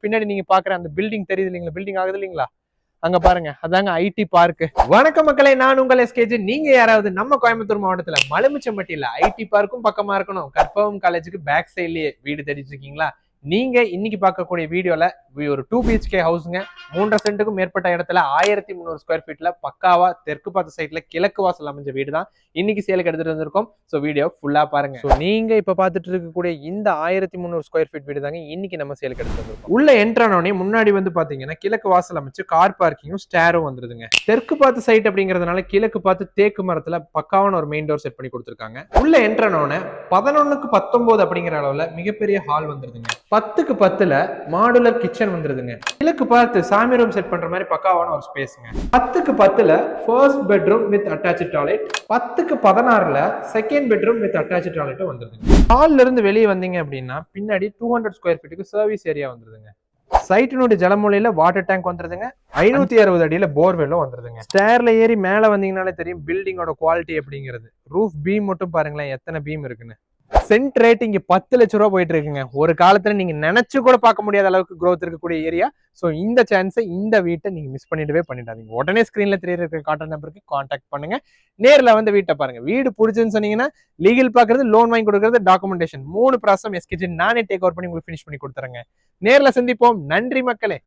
பின்னாடி நீங்க பாக்குற அந்த பில்டிங் தெரியுது இல்லைங்களா, பில்டிங் ஆகுது இல்லைங்களா, அங்க பாருங்க, அதாங்க ஐடி பார்க். வணக்கம் மக்களே, நான் உங்கள் எஸ்கேஜி. நீங்க யாராவது நம்ம கோயம்புத்தூர் மாவட்டத்துல மலுமிச்சம்பட்டியில ஐடி பார்க்கும் பக்கமா இருக்கணும், கற்பகம் காலேஜுக்கு பேக் சைட்லயே வீடு தேடிட்டு இருக்கீங்களா? நீங்க இன்னைக்கு பார்க்கக்கூடிய வீடியோல ஒரு 2 BHK ஹவுஸ்ங்க, 3.5 சென்ட்டுக்கும் மேற்பட்ட இடத்துல 1300 ஸ்கொயர் ஃபீட்ல பக்காவா தெற்கு பார்த்த சைட்ல கிழக்கு வாசல் அமைஞ்ச வீடு தான் இன்னைக்கு சேலுக்கு எடுத்துட்டு வந்திருக்கோம். ஸோ வீடியோ ஃபுல்லா பாருங்க. ஸோ நீங்க இப்ப பார்த்துட்டு இருக்கக்கூடிய இந்த 1300 ஸ்கொயர் ஃபீட் வீடு தாங்க இன்னைக்கு நம்ம சேலுக்கு எடுத்துட்டு வந்திருக்கோம். உள்ள என்ட்ரானோடனே முன்னாடி வந்து பாத்தீங்கன்னா கிழக்கு வாசல் அமைச்சு கார் பார்க்கிங்கும் ஸ்டேரும் வந்துருதுங்க. தெற்கு பார்த்த சைட் அப்படிங்கிறதுனால கிழக்கு பார்த்து தேக்கு மரத்துல பக்காவான ஒரு மெயின் டோர் செட் பண்ணி கொடுத்துருக்காங்க. உள்ள என்ட்ரானோட 11க்கு 19 அப்படிங்கிற அளவுல மிகப்பெரிய ஹால் வந்துருதுங்க. 10க்கு 10ல மாடுலர் கிச்சன் வந்துருதுங்க. கிழக்கு பார்த்து சாமி ரூம் செட் பண்ற மாதிரி பக்காவான ஒரு ஸ்பேஸ்ங்க. 10க்கு 10ல first bedroom with attached toilet, 10க்கு 16ல செகண்ட் பெட்ரூம் வித் அட்டாச்ட் டாய்லெட்டும் வந்துருதுங்க. ஹால்ல இருந்து வெளியே வந்தீங்க அப்படின்னா பின்னாடி 200 ஸ்கொயர் ஃபீட்டுக்கு சர்வீஸ் ஏரியா வந்துருதுங்க. சைட்டினுடைய ஜலமூலையில வாட்டர் டேங்க் வந்துருதுங்க. 560 அடியில போர்வெல்லும் வந்துருதுங்க. ஸ்டேர்ல ஏறி மேல வந்தீங்கனாலே தெரியும் பில்டிங்கோட குவாலிட்டி அப்படிங்கிறது. ரூஃப் பீம் மட்டும் பாருங்களேன், எத்தனை பீம் இருக்குன்னு. சென்ட் ரேட் இங்க 10 லட்சம் ரூபாய் போயிட்டு இருக்குங்க. ஒரு காலத்துல நீங்க நினைச்சு கூட பார்க்க முடியாத அளவுக்கு growth இருக்கக்கூடிய ஏரியா. சோ இந்த சான்ஸை, இந்த வீட்டை நீங்க மிஸ் பண்ணிடாதீங்க. உடனே ஸ்கிரீன்ல தெரியற கான்டாக்ட் நம்பருக்கு கான்டாக்ட் பண்ணுங்க. நேர்ல வந்து வீட்டை பாருங்க. வீடு பிடிச்சுன்னு சொன்னீங்கன்னா லீகல் பாக்குறது, லோன் வாங்கி கொடுக்கறது, டாக்குமெண்டேஷன் 3 ப்ராசஸ் எஸ்கேஜி நானே டேக் ஓவர் பண்ணி உங்களுக்கு ஃபினிஷ் பண்ணி கொடுத்துறேங்க. நேர்ல சந்திப்போம். நன்றி மக்களே.